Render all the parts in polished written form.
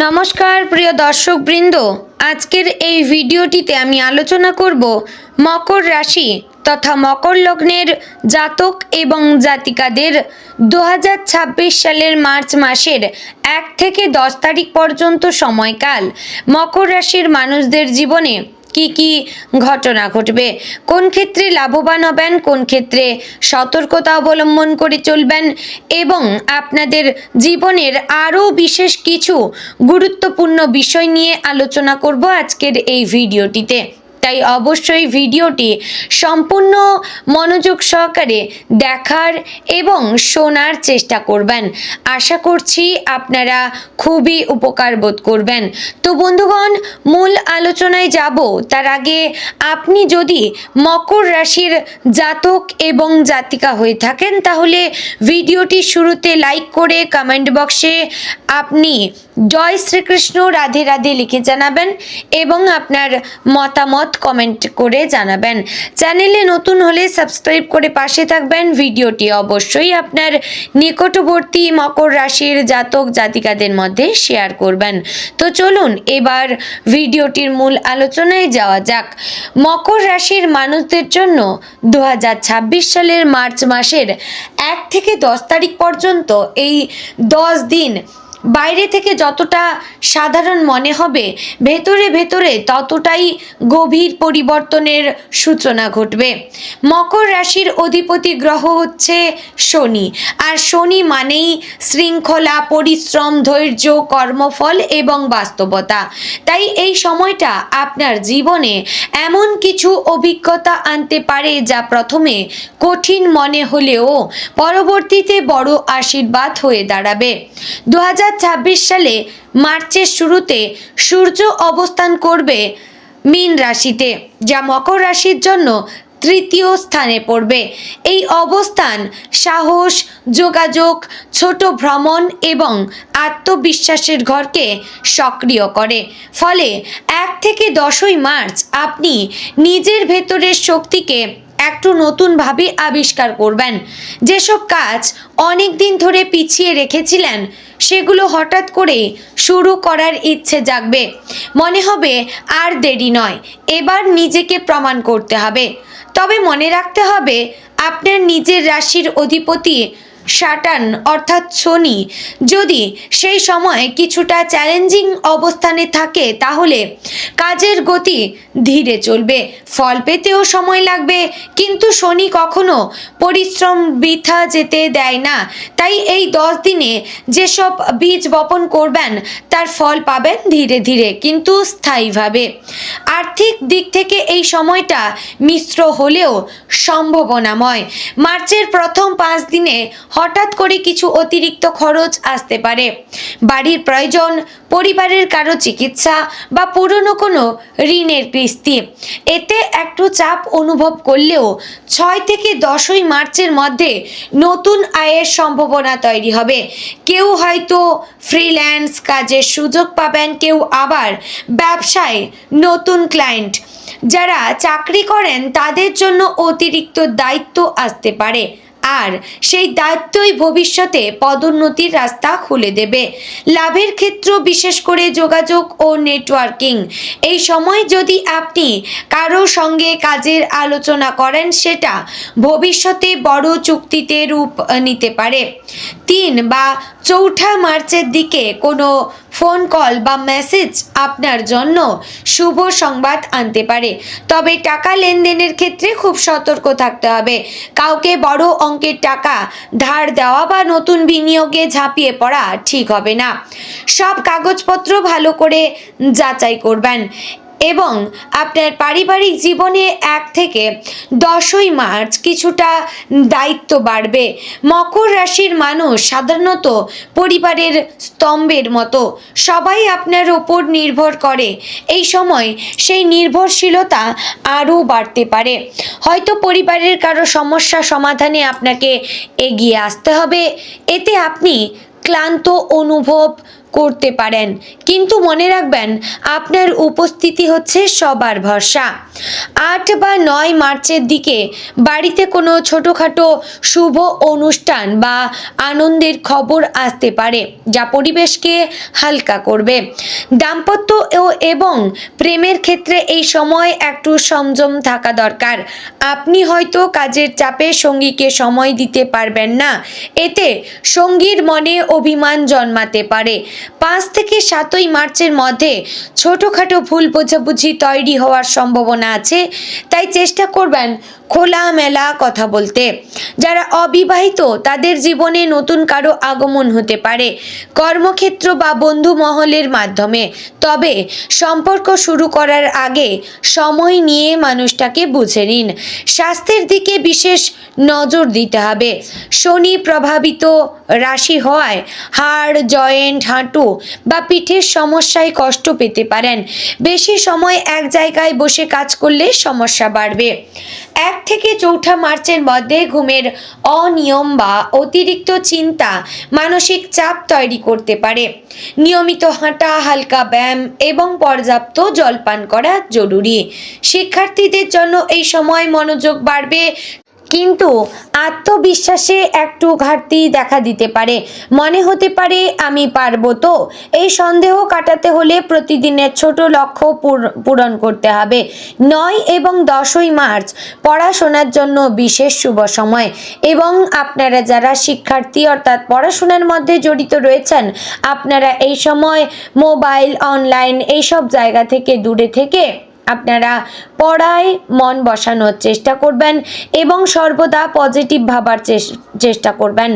নমস্কার প্রিয় দর্শকবৃন্দ, আজকের এই ভিডিওটিতে আমি আলোচনা করব মকর রাশি তথা মকর লগ্নের জাতক এবং জাতিকাদের 2026 সালের মার্চ মাসের 1 থেকে 10 তারিখ পর্যন্ত সময়কাল মকর রাশির মানুষদের জীবনে কি কি ঘটনা ঘটবে, কোন ক্ষেত্রে লাভবান হবেন, কোন ক্ষেত্রে সতর্কতা অবলম্বন করে চলবেন এবং আপনাদের জীবনের আরও বিশেষ কিছু গুরুত্বপূর্ণ বিষয় নিয়ে আলোচনা করব আজকের এই ভিডিওটিতে। তাই অবশ্যই ভিডিওটি সম্পূর্ণ মনোযোগ সহকারে দেখার এবং শোনার চেষ্টা করবেন। আশা করছি আপনারা খুবই উপকার বোধ করবেন। তো বন্ধুগণ, মূল আলোচনায় যাব তার আগে আপনি যদি মকর রাশির জাতক এবং জাতিকা হয়ে থাকেন তাহলে ভিডিওটি শুরুতে লাইক করে কমেন্ট বক্সে আপনি জয় শ্রীকৃষ্ণ রাধে রাধে লিখে জানাবেন এবং আপনার মতামত কমেন্ট করে জানাবেন। চ্যানেলে নতুন হলে সাবস্ক্রাইব করে পাশে থাকবেন। ভিডিওটি অবশ্যই আপনার নিকটবর্তী মকর রাশির জাতক জাতিকাদের মধ্যে শেয়ার করবেন। তো চলুন এবার ভিডিওটির মূল আলোচনায় যাওয়া যাক। মকর রাশির মানুষদের জন্য 2026 সালের মার্চ মাসের 1 থেকে 10 তারিখ পর্যন্ত এই 10 দিন বাইরে থেকে যতটা সাধারণ মনে হবে, ভেতরে ভেতরে ততটাই গভীর পরিবর্তনের সূচনা ঘটবে। মকর রাশির অধিপতি গ্রহ হচ্ছে শনি, আর শনি মানেই শৃঙ্খলা, পরিশ্রম, ধৈর্য, কর্মফল এবং বাস্তবতা। তাই এই সময়টা আপনার জীবনে এমন কিছু অভিজ্ঞতা আনতে পারে যা প্রথমে কঠিন মনে হলেও পরবর্তীতে বড় আশীর্বাদ হয়ে দাঁড়াবে। 2026 সালে মার্চের শুরুতে সূর্য অবস্থান করবে মীন রাশিতে, যা মকর রাশির জন্য তৃতীয় স্থানে পড়বে। এই অবস্থান সাহস, যোগাযোগ, ছোট ভ্রমণ এবং আত্মবিশ্বাসের ঘরকে সক্রিয় করে। ফলে 1 থেকে 10ই মার্চ আপনি নিজের ভেতরের শক্তিকে একটু নতুনভাবে আবিষ্কার করবেন। যেসব কাজ অনেক দিন ধরে পিছিয়ে রেখেছিলেন সেগুলো হঠাৎ করে শুরু করার ইচ্ছে জাগবে। মনে হবে আর দেরি নয়, এবার নিজেকে প্রমাণ করতে হবে। তবে মনে রাখতে হবে আপনার নিজের রাশির অধিপতি স্যাটার্ন অর্থাৎ শনি যদি সেই সময় কিছুটা চ্যালেঞ্জিং অবস্থানে থাকে তাহলে কাজের গতি ধীরে চলবে, ফল পেতেও সময় লাগবে, কিন্তু শনি কখনো পরিশ্রম বৃথা যেতে দেয় না। তাই এই 10 দিনে যেসব বীজ বপন করবেন তার ফল পাবেন ধীরে ধীরে কিন্তু স্থায়ীভাবে। আর্থিক দিক থেকে এই সময়টা মিশ্র হলেও সম্ভাবনাময়। মার্চের প্রথম 5 দিনে হঠাৎ করে কিছু অতিরিক্ত খরচ আসতে পারে। বাড়ির প্রয়োজন, পরিবারের কারো চিকিৎসা বা পুরনো কোনো ঋণের কিস্তি, এতে একটু চাপ অনুভব করলেও 6 থেকে 10ই মার্চের মধ্যে নতুন আয়ের সম্ভাবনা তৈরি হবে। কেউ হয়তো ফ্রিল্যান্স কাজের সুযোগ পাবেন, কেউ আবার ব্যবসায় নতুন ক্লায়েন্ট। যারা চাকরি করেন তাদের জন্য অতিরিক্ত দায়িত্ব আসতে পারে, আর সেই দায়িত্বই ভবিষ্যতে পদোন্নতির রাস্তা খুলে দেবে। লাভের ক্ষেত্র, বিশেষ করে যোগাযোগ ও নেটওয়ার্কিং, এই সময় যদি আপনি কারো সঙ্গে কাজের আলোচনা করেন সেটা ভবিষ্যতে বড় চুক্তিতে রূপ নিতে পারে। 3 বা 4 মার্চের দিকে কোনো ফোন কল বা মেসেজ আপনার জন্য শুভ সংবাদ আনতে পারে, তবে টাকা লেনদেনের ক্ষেত্রে খুব সতর্ক থাকতে হবে। কাউকে বড় অঙ্কের টাকা ধার দেওয়া বা নতুন বিনিয়োগে ঝাঁপিয়ে পড়া ঠিক হবে না। সব কাগজপত্র ভালো করে যাচাই করবেন এবং আপনার পারিবারিক জীবনে 1 থেকে 10ই মার্চ কিছুটা দায়িত্ব বাড়বে। মকর রাশির মানুষ সাধারণত পরিবারের স্তম্ভের মতো, সবাই আপনার ওপর নির্ভর করে। এই সময় সেই নির্ভরশীলতা আরও বাড়তে পারে। হয়তো পরিবারের কারো সমস্যা সমাধানে আপনাকে এগিয়ে আসতে হবে। এতে আপনি ক্লান্ত অনুভব করতে পারেন, কিন্তু মনে রাখবেন আপনার উপস্থিতি হচ্ছে সবার ভরসা। 8 বা 9 মার্চের দিকে বাড়িতে কোনো ছোটোখাটো শুভ অনুষ্ঠান বা আনন্দের খবর আসতে পারে, যা পরিবেশকে হালকা করবে। দাম্পত্য এবং প্রেমের ক্ষেত্রে এই সময় একটু সংযম থাকা দরকার। আপনি হয়তো কাজের চাপে সঙ্গীকে সময় দিতে পারবেন না, এতে সঙ্গীর মনে অভিমান জন্মাতে পারে। 5 থেকে 7 মার্চের মধ্যে ছোটোখাটো ভুল বোঝাবুঝি তৈরি হওয়ার সম্ভাবনা আছে, তাই চেষ্টা করবেন খোলামেলা কথা বলতে। যারা অবিবাহিত তাদের জীবনে নতুন কারো আগমন হতে পারে, কর্মক্ষেত্র বা বন্ধু মহলের মাধ্যমে। তবে সম্পর্ক শুরু করার আগে সময় নিয়ে মানুষটাকে বুঝে নিন। স্বাস্থ্যের দিকে বিশেষ নজর দিতে হবে। শনি প্রভাবিত রাশি হওয়ায় হাড়, জয়েন্ট, হাঁটু বা পিঠের সমস্যায় কষ্ট পেতে পারেন। বেশি সময় এক জায়গায় বসে কাজ করলে সমস্যা বাড়বে। 1 থেকে 4 মার্চের মধ্যে ঘুমের অনিয়ম বা অতিরিক্ত চিন্তা মানসিক চাপ তৈরি করতে পারে। নিয়মিত হাঁটা, হালকা ব্যায়াম এবং পর্যাপ্ত জলপান করা জরুরি। শিক্ষার্থীদের জন্য এই সময় মনোযোগ বাড়বে, কিন্তু আত্মবিশ্বাসে একটু ঘাটতি দেখা দিতে পারে। মনে হতে পারে আমি পারবো তো। এই সন্দেহ কাটাতে হলে প্রতিদিনের ছোট লক্ষ্য পূরণ করতে হবে। 9 এবং 10 মার্চ পড়াশোনার জন্য বিশেষ শুভ সময়, এবং আপনারা যারা শিক্ষার্থী অর্থাৎ পড়াশোনার মধ্যে জড়িত রয়েছেন, আপনারা এই সময় মোবাইল, অনলাইন এইসব জায়গা থেকে দূরে থেকে আপনারা পড়ায় মন বসানোর চেষ্টা করবেন এবং সর্বদা পজিটিভ ভাবার চেষ্টা করবেন।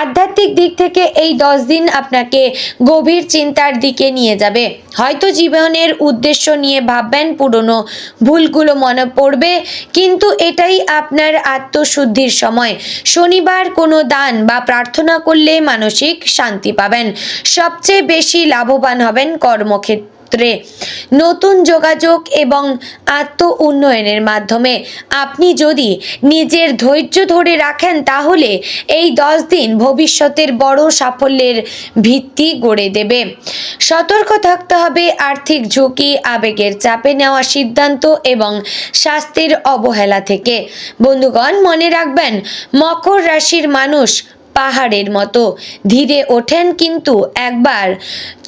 আধ্যাত্মিক দিক থেকে এই 10 দিন আপনাকে গভীর চিন্তার দিকে নিয়ে যাবে। হয়তো জীবনের উদ্দেশ্য নিয়ে ভাববেন, পুরনো ভুলগুলো মনে পড়বে, কিন্তু এটাই আপনার আত্মশুদ্ধির সময়। শনিবার কোনো দান বা প্রার্থনা করলে মানসিক শান্তি পাবেন। সবচেয়ে বেশি লাভবান হবেন কর্মক্ষেত্রে, নতুন যোগাযোগ এবং আত্ম উন্নয়নের মাধ্যমে। আপনি যদি নিজের ধৈর্য ধরে রাখেন, তাহলে এই 10 দিন ভবিষ্যতের বড় সাফল্যের ভিত্তি গড়ে দেবে। সতর্ক থাকতে হবে আর্থিক ঝুঁকি, আবেগের চাপে নেওয়া সিদ্ধান্ত এবং স্বাস্থ্যের অবহেলা থেকে। বন্ধুগণ, মনে রাখবেন, মকর রাশির মানুষ পাহাড়ের মতো ধীরে ওঠেন, কিন্তু একবার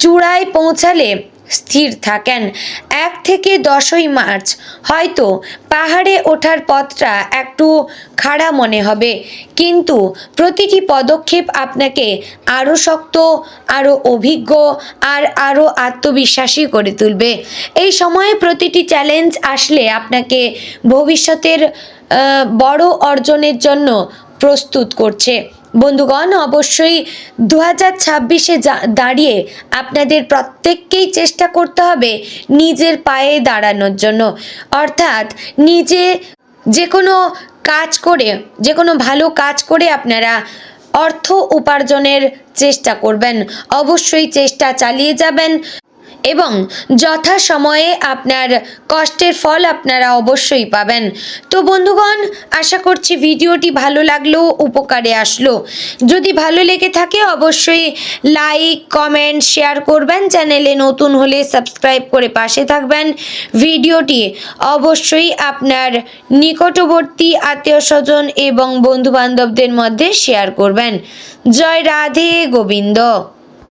চূড়ায় পৌঁছালে স্থির থাকেন। 1 থেকে 10 মার্চ হয়তো পাহাড়ে ওঠার পথটা একটু খাড়া মনে হবে, কিন্তু প্রতিটি পদক্ষেপ আপনাকে আরও শক্ত, আরও অভিজ্ঞ আর আরও আত্মবিশ্বাসী করে তুলবে। এই সময়ে প্রতিটি চ্যালেঞ্জ আসলে আপনাকে ভবিষ্যতের বড় অর্জনের জন্য প্রস্তুত করছে। বন্ধুগণ, অবশ্যই 2026-এ দাঁড়িয়ে আপনাদের প্রত্যেককেই চেষ্টা করতে হবে নিজের পায়ে দাঁড়ানোর জন্য। অর্থাৎ নিজে যে কোনো ভালো কাজ করে আপনারা অর্থ উপার্জনের চেষ্টা করবেন। অবশ্যই চেষ্টা চালিয়ে যাবেন এবং যথাসময়ে আপনার কষ্টের ফল আপনারা অবশ্যই পাবেন। তো বন্ধুগণ, আশা করছি ভিডিওটি ভালো লাগলো, উপকারে আসলো। যদি ভালো লেগে থাকে অবশ্যই লাইক, কমেন্ট, শেয়ার করবেন। চ্যানেলে নতুন হলে সাবস্ক্রাইব করে পাশে থাকবেন। ভিডিওটি অবশ্যই আপনার নিকটবর্তী আত্মীয়স্বজন এবং বন্ধুবান্ধবদের মধ্যে শেয়ার করবেন। জয় রাধে গোবিন্দ।